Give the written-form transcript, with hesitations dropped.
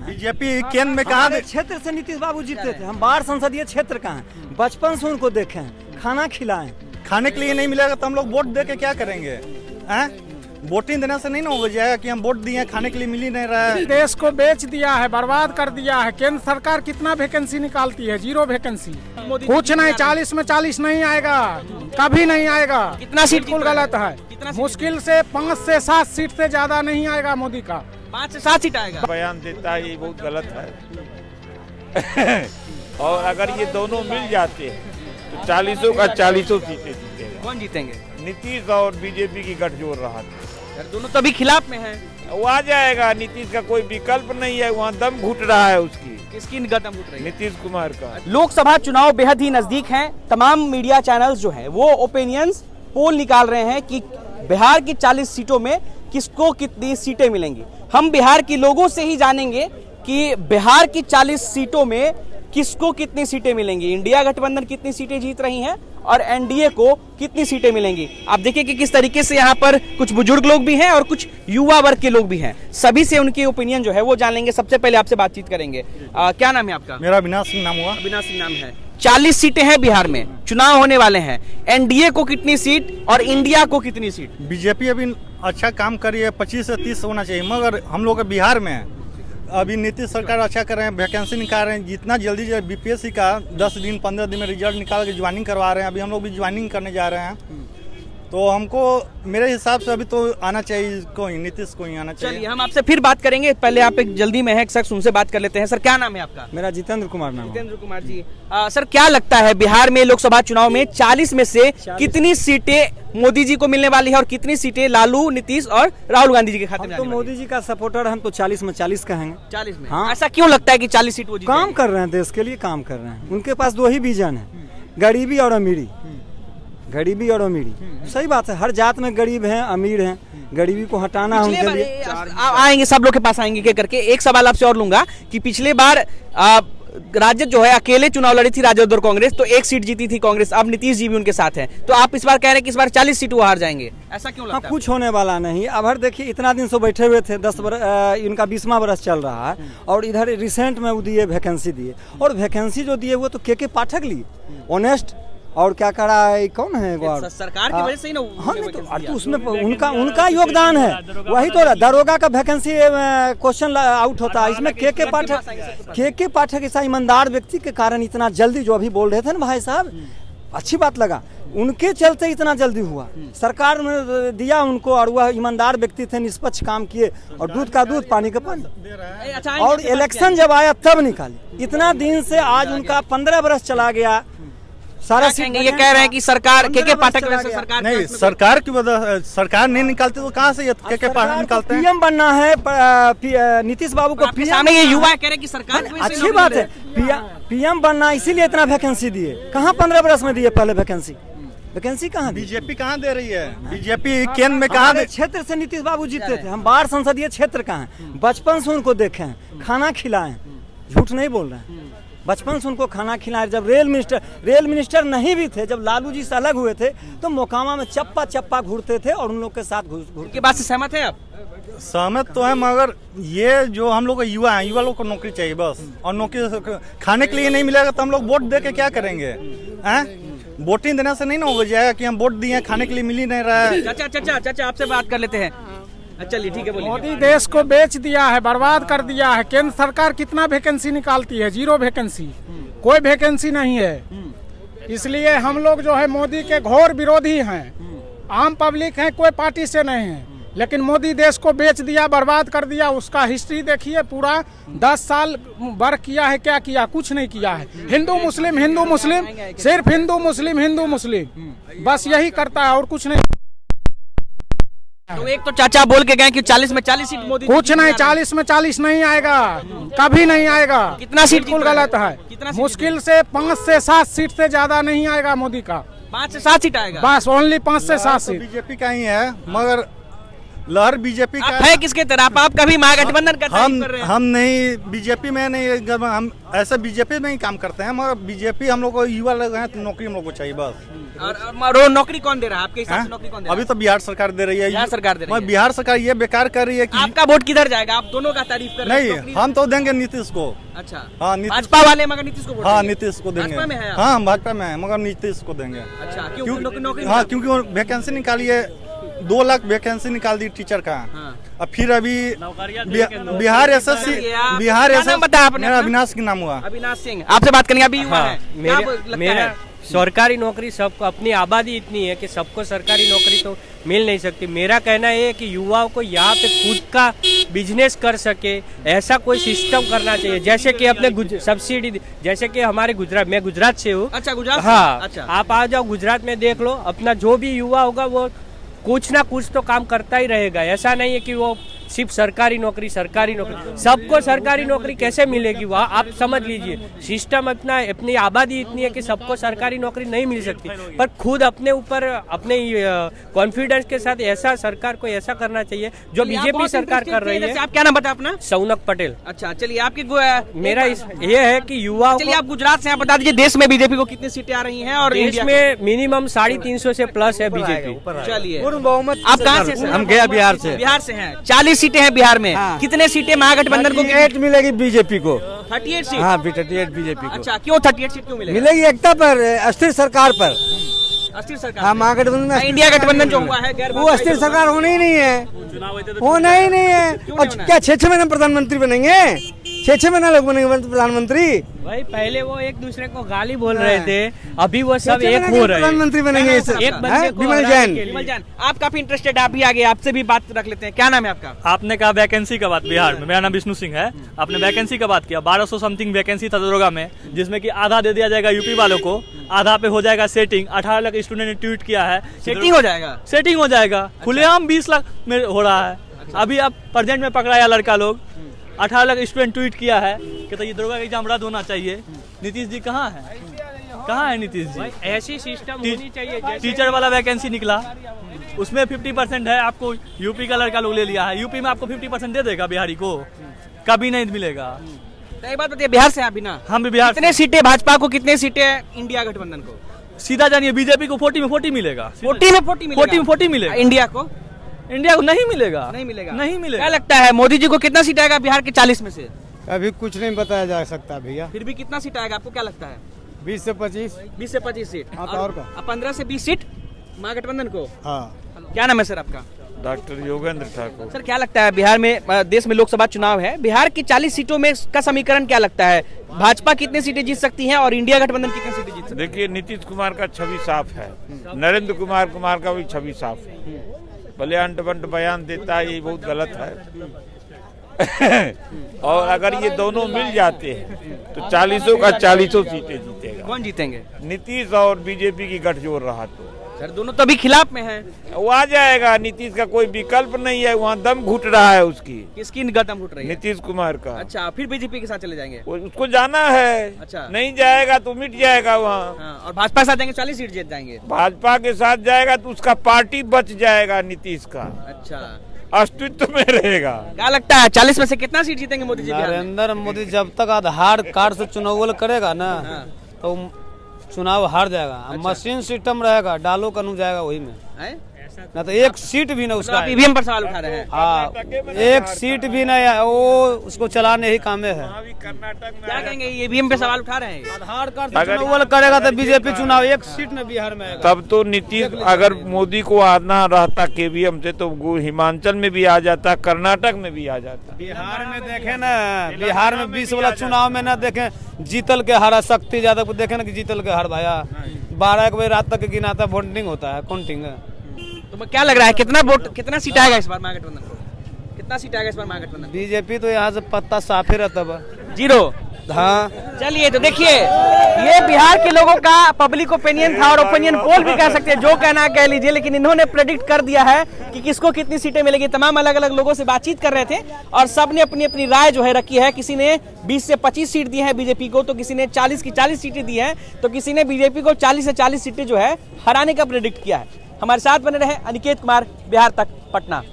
BJP केंद्र में कहा क्षेत्र से नीतीश बाबू जीते थे। हम बाढ़ संसदीय क्षेत्र का हैं, बचपन से उनको देखे, खाना खिलाएं। खाने के लिए नहीं मिलेगा तो हम लोग वोट दे के क्या करेंगे? वोटिंग देने से नहीं ना हो जाएगा कि हम वोट दिए, खाने के लिए मिल ही नहीं रहा है। देश को बेच दिया है, बर्बाद कर दिया है। केंद्र सरकार कितना वैकेंसी निकालती है? 0 वैकेंसी। कुछ नहीं, 40 में 40 नहीं आएगा, कभी नहीं आएगा। कितना सीट बिल्कुल गलत है। मुश्किल से 5 से 7 सीट से ज्यादा नहीं आएगा मोदी का। 5 से 7 सीट आएगा। बयान देता है ये बहुत गलत है। और अगर ये दोनों मिल जाते हैं तो 40 का 40 सीटें जीतेगा। कौन जीतेंगे? नीतीश और बीजेपी की गठजोड़ रहा था। दोनों तो अभी खिलाफ में हैं। वो आ जाएगा, नीतीश का कोई विकल्प नहीं है, वहाँ दम घुट रहा है उसकी। किसकी कदम उठ रही है? नीतीश कुमार का। लोकसभा चुनाव बेहद ही नजदीक हैं। तमाम मीडिया चैनल्स जो हैं वो ओपिनियंस पोल निकाल रहे हैं कि बिहार की 40 सीटों में किसको कितनी सीटें मिलेंगी। हम बिहार के लोगों से ही जानेंगे कि बिहार की 40 सीटों में किसको कितनी सीटें मिलेंगी। इंडिया गठबंधन कितनी सीटें जीत रही हैं और एनडीए को कितनी सीटें मिलेंगी। आप देखिए कि किस तरीके से यहाँ पर कुछ बुजुर्ग लोग भी हैं और कुछ युवा वर्ग के लोग भी हैं। सभी से उनकी ओपिनियन जो है वो जान लेंगे। सबसे पहले आपसे बातचीत करेंगे। क्या नाम है आपका? मेरा अविनाश सिंह नाम हुआ। अविनाश सिंह नाम है। 40 सीटें हैं बिहार में, चुनाव होने वाले हैं। एनडीए को कितनी सीट और इंडिया को कितनी सीट? बीजेपी अभी अच्छा काम कर रही है, 25 से 30 होना चाहिए, मगर हम लोग बिहार में अभी नीतीश सरकार अच्छा कर रहे हैं, वैकेंसी निकाल रहे हैं। जितना जल्दी जो बीपीएससी का 10 दिन 15 दिन में रिजल्ट निकाल के ज्वाइनिंग करवा रहे हैं। अभी हम लोग भी ज्वाइनिंग करने जा रहे हैं, तो हमको मेरे हिसाब से अभी तो आना चाहिए, इसको ही, नीतीश को ही आना चाहिए। चलिए हम आपसे फिर बात करेंगे। पहले आप एक जल्दी में है एक शख्स, उनसे बात कर लेते हैं। सर क्या नाम है आपका? मेरा जितेंद्र कुमार नाम है। जितेंद्र कुमार जी। सर क्या लगता है बिहार में लोकसभा चुनाव में 40 में से कितनी सीटें मोदी जी को मिलने वाली है और कितनी सीटें लालू, नीतीश और राहुल गांधी जी के खाते में? तो मोदी जी का सपोर्टर, हम तो 40 में 40 कहेंगे। 40 में? हाँ। ऐसा क्यों लगता है कि 40 सीट वो जीतेंगे? काम कर रहे हैं, देश के लिए काम कर रहे हैं। उनके पास 2 ही विजन है, गरीबी और अमीरी। गरीबी और अमीरी सही बात है। हर जात में गरीब हैं, अमीर हैं। गरीबी को हटाना है उनके लिए। आएंगे, सब लोग के पास आएंगे के करके। एक सवाल आपसे और लूंगा कि पिछले बार राजद जो है अकेले चुनाव लड़ी थी, राजद और कांग्रेस, तो 1 सीट जीती थी कांग्रेस। अब नीतीश जी भी उनके साथ हैं, तो आप इस बार कह रहे हैं कि इस बार 40 सीट वो हार जाएंगे, ऐसा क्यों लगता है? कुछ होने वाला नहीं। अब हर देखिए, इतना दिन से बैठे हुए थे, 10 बरस इनका 20वां बरस चल रहा है, और इधर रिसेंट में वो दिए वैकेंसी दिए, और वैकेंसी जो दिए वो तो के पाठक लिए, ऑनेस्ट। और क्या करा है, कौन है सरकार की वजह से ही ना। हाँ, नहीं तो उसमें उनका योगदान है। वही तो दरोगा का वैकेंसी क्वेश्चन आउट होता है, इसमें के पाठक ऐसा ईमानदार व्यक्ति के कारण इतना जल्दी, जो अभी बोल रहे थे ना भाई साहब, अच्छी बात लगा। उनके चलते इतना जल्दी हुआ, सरकार ने दिया उनको, और वह ईमानदार व्यक्ति थे, निष्पक्ष काम किए, और दूध का दूध पानी का पानी। और इलेक्शन जब आया तब निकाले। इतना दिन से आज उनका 15 बरस चला गया। सारा ये कह रहे हैं कि सरकार के पाठक वजह से सरकार नहीं, सरकार की वजह, सरकार नहीं निकालती तो कहाँ से के पाठक निकालते हैं? पीएम बनना है नीतीश बाबू को। सामने ये युवा कह रहे हैं कि सरकार अच्छी बात है, पीएम बनना, इसीलिए इतना वैकेंसी दिए। कहाँ 15 बरस में दिए पहले वैकेंसी कहाँ? बीजेपी कहाँ दे रही है? बीजेपी केंद्र में कहाँ? क्षेत्र से नीतीश बाबू जीते थे। हम बाढ़ संसदीय क्षेत्र का हैं, बचपन से उनको देखे, खाना खिलाएं। झूठ नहीं बोल रहे हैं, बचपन से उनको खाना खिलाए। जब रेल मिनिस्टर नहीं भी थे, जब लालू जी से अलग हुए थे, तो मोकामा में चप्पा घूरते थे, और उन लोग के साथ घूर के बात से सहमत है आप? सहमत तो है, मगर ये जो हम लोग युवा हैं, युवा लोग को नौकरी चाहिए बस। और नौकरी खाने के लिए नहीं मिलेगा तो हम लोग वोट दे के क्या करेंगे? वोटिंग देने से नहीं ना हो जाएगा कि हम वोट दिए, खाने के लिए मिल ही नहीं रहा है। चाचा आपसे बात कर लेते हैं। चलिए ठीक है, बोलिए। मोदी देश को बेच दिया है, बर्बाद कर दिया है। केंद्र सरकार कितना वैकेंसी निकालती है? 0 वैकेंसी। कोई वैकेंसी नहीं है। इसलिए हम लोग जो है मोदी के घोर विरोधी हैं। आम पब्लिक है, कोई पार्टी से नहीं है, लेकिन मोदी देश को बेच दिया, बर्बाद कर दिया। उसका हिस्ट्री देखिए, पूरा 10 साल वर्क किया है, क्या किया? कुछ नहीं किया है। हिंदू मुस्लिम, सिर्फ हिंदू मुस्लिम, बस यही करता है और कुछ नहीं। तो एक तो चाचा बोल के गए कि 40 में 40 सीट मोदी। कुछ नहीं, 40 में 40 नहीं आएगा, कभी नहीं आएगा। कितना सीट? बिल्कुल गलत है। मुश्किल से 5 से 7 सीट से ज्यादा नहीं आएगा मोदी का। 5 से 7 सीट आएगा बस, ओनली 5 से 7 सीट। बीजेपी का ही है, मगर लहर बीजेपी का है। किसके तरफ आप? कभी महागठबंधन का तारीफ कर रहे हैं? हम नहीं, बीजेपी में नहीं, हम ऐसा बीजेपी में ही काम करते हैं, मगर बीजेपी हम लोग को युवा लोग हैं, तो नौकरी हम लोग को चाहिए बस। और नौकरी कौन दे रहा है आपके हिसाब से? नौकरी कौन दे रहा अभी तो बिहार सरकार दे रही है। बिहार सरकार दे रही है। बिहार सरकार ये बेकार कर रही है कि आपका वोट किधर जाएगा? आप दोनों का तारीफ कर रहे हैं। नहीं, हम तो देंगे नीतीश को। अच्छा, हाँ, नीतीश। भाजपा वाले मगर नीतीश को वोट हाँ, देंगे। नीतीश को देंगे। भाजपा में है आप? हाँ, हम भाजपा में है, मगर नीतीश को देंगे। अच्छा, क्यों? नौकरी हाँ, क्योंकि वो वैकेंसी निकाली है, 2 लाख वैकेंसी निकाल दी टीचर का। हाँ। और फिर अभी बिहार एसएससी, क्या नाम बताया आपने मेरा अपना? अविनाश के नाम हुआ। अविनाश सिंह, आपसे बात करेंगे। अभी युवा है, क्या लगता मेरा है? सरकारी नौकरी सबको, अपनी आबादी इतनी है कि सबको सरकारी नौकरी तो मिल नहीं सकती। मेरा कहना ये है कि युवाओं को यहाँ पे खुद का बिजनेस कर सके, ऐसा कोई सिस्टम करना चाहिए। जैसे कि अपने सब्सिडी, जैसे कि हमारे गुजरात, मैं गुजरात से हूँ। अच्छा, गुजरात से? हाँ, अच्छा। आप आ जाओ गुजरात में, देख लो, अपना जो भी युवा होगा वो कुछ ना कुछ तो काम करता ही रहेगा। ऐसा नहीं है कि वो सिर्फ सरकारी नौकरी। सबको सरकारी नौकरी कैसे मिलेगी? वह आप समझ लीजिए, सिस्टम अपनी आबादी इतनी है कि सबको सरकारी नौकरी नहीं मिल सकती। पर खुद अपने ऊपर अपने कॉन्फिडेंस के साथ ऐसा सरकार को ऐसा करना चाहिए जो बीजेपी सरकार कर रही है। आप क्या नाम बताया अपना? सौनक पटेल। अच्छा, चलिए आपकी मेरा ये है कि युवाओं चलिए को, आप गुजरात से हैं, बता दीजिए देश में बीजेपी को कितनी सीटें आ रही हैं और देश इंडिया में मिनिमम 350 से प्लस है बीजेपी। को? चलिए, आप कहाँ से? हम गया बिहार से। बिहार से हैं। 40 सीटें हैं बिहार में। कितने सीटें महागठबंधन को? 38 मिलेगी बीजेपी को। 38 सीट। हाँ, 38 बीजेपी को अच्छा, क्यों 38 सीट क्यों मिलेगी? मिलेगी एकता पर, अस्थिर सरकार पर। अस्थिर सरकार। हाँ, महागठबंधन में इंडिया गठबंधन जो हुआ है, गैर वो अस्थिर सरकार होनी ही नहीं है, होना ही नहीं है। और क्या 6-6 महीने प्रधानमंत्री बनेंगे? 6-6 महीना लोग बनेंगे प्रधानमंत्री? भाई पहले वो एक दूसरे को गाली बोल रहे थे, अभी वो सब एक हो रहे हैं। प्रधानमंत्री बनेंगे एक बंदे को विमल हराने जैन। के लिए। विमल जैन, आप काफी इंटरेस्टेड, आप भी आगे, आपसे भी बात रख लेते हैं। क्या नाम है आपका? आपने कहा वैकेंसी का बात बिहार में, मेरा नाम विष्णु सिंह है। आपने वैकेंसी का बात किया, 1200 समथिंग वैकेंसी था दरोगा में, जिसमें कि आधा दे दिया जाएगा यूपी वालों को, आधा पे हो जाएगा सेटिंग। 18 लाख स्टूडेंट ने ट्वीट किया है, सेटिंग हो जाएगा। सेटिंग हो जाएगा। खुलेआम 20 लाख में हो रहा है। अभी अब प्रेजेंट में पकड़ाया लड़का लोग, 18 लाख स्टूडेंट ट्वीट किया है कि तो ये दरोगा का एग्जाम रद्द होना चाहिए। नीतीश जी कहाँ है? कहाँ है नीतीश जी? ऐसी सिस्टम होनी चाहिए जैसे टीचर वाला वैकेंसी निकला, उसमें 50% है, आपको यूपी का लड़का लोग ले लिया है। यूपी में आपको 50% दे देगा, बिहारी को कभी नहीं मिलेगा। तो एक बात बताइए, बिहार से आप भी ना? हम भी बिहार कितने सीटें भाजपा को, कितने सीटें इंडिया गठबंधन को? सीधा जानिए, बीजेपी को 40 में 40 मिलेगा। 40 में 40 मिलेगा। 40 में 40 मिलेगा। इंडिया को इंडिया को नहीं मिलेगा। नहीं मिलेगा। नहीं मिलेगा। क्या लगता है मोदी जी को कितना सीट आएगा बिहार के 40 में से? अभी कुछ नहीं बताया जा सकता भैया। फिर भी कितना सीट आएगा आपको क्या लगता है? 20 से 25। 20 से 25 सीट। हाँ, तो और क्या? 15 से 20 सीट महागठबंधन को। हाँ। क्या नाम है सर आपका? डॉक्टर योगेंद्र ठाकुर। सर, क्या लगता है बिहार में, देश में लोकसभा चुनाव है, बिहार की 40 सीटों में का समीकरण क्या लगता है? भाजपा कितनी सीटें जीत सकती है और इंडिया गठबंधन कितनी सीटें जीत सकती है? देखिए, नीतीश कुमार का छवि साफ है, नरेंद्र कुमार का भी छवि साफ है। भले अंट बंट बयान देता है, ये बहुत गलत है। और अगर ये दोनों मिल जाते हैं तो 40 का 40 सीटें जीतेगा। कौन जीतेंगे? नीतीश और बीजेपी की गठजोड़ रहा तो सर, दोनों तो अभी खिलाफ में हैं। वो आ जाएगा। नीतीश का कोई विकल्प नहीं है, वहाँ दम घुट रहा है उसकी, किसकी गदम उठ रही है? नीतीश कुमार का। अच्छा, फिर बीजेपी के साथ चले जाएंगे? उसको जाना है। अच्छा। नहीं जाएगा तो मिट जाएगा वहाँ। हाँ, और भाजपा के साथ जाएंगे 40 सीट जीत जाएंगे। भाजपा के साथ जाएगा तो उसका पार्टी बच जाएगा, नीतीश का अच्छा, अस्तित्व में रहेगा। क्या लगता है 40 में से कितना सीट जीतेंगे मोदी जी बिहार में? नरेंद्र मोदी जब तक आधार कार्ड से चुनाव करेगा ना, तो चुनाव हार जाएगा। अच्छा। मशीन सिस्टम रहेगा, डालो कनू जाएगा वही में, हैं? ना तो एक सीट भी ना उसका आप ईवीएम पर सवाल उठा रहे हैं। हाँ, एक सीट भी ना, वो उसको चलाने ही काम है। क्या कहेंगे, ईवीएम पे सवाल उठा रहे हैं? आधार कार्ड से चुनाव करेगा तो बीजेपी चुनाव एक सीट में बिहार में आएगा। तब तो नीतीश, अगर मोदी को आना रहता केवीएम से तो वो हिमाचल में भी आ जाता, कर्नाटक में भी आ जाता। बिहार में देखे ना, बिहार में 20 वाला चुनाव में ना देखे जीतल के हारा, शक्ति यादव को देखे ना कि जीतल के हार भाया 12 बजे रात तक गिनाता, वोटिंग होता है, काउंटिंग। तो क्या लग रहा है, कितना वोट, कितना सीट आएगा इस बार महागठबंधन को? कितना सीट आएगा इस बार महागठबंधन? बीजेपी तो यहाँ से पत्ता साफ ही रहता है, 0। हाँ। चलिए, तो देखिए, ये बिहार के लोगों का पब्लिक ओपिनियन था, और ओपिनियन पोल भी कह सकते हैं, जो कहना है कह लीजिए, लेकिन इन्होंने प्रेडिक्ट कर दिया है कि किसको कितनी सीटें मिलेगी। तमाम अलग अलग लोगों से बातचीत कर रहे थे और सबने अपनी अपनी राय जो है रखी है। किसी ने 20 से 25 सीट दी है बीजेपी को, तो किसी ने 40 की 40 सीटें दी है, तो किसी ने बीजेपी को 40 से 40 सीटें जो है हराने का प्रेडिक्ट किया है। हमारे साथ बने रहे, अनिकेत कुमार, बिहार तक, पटना।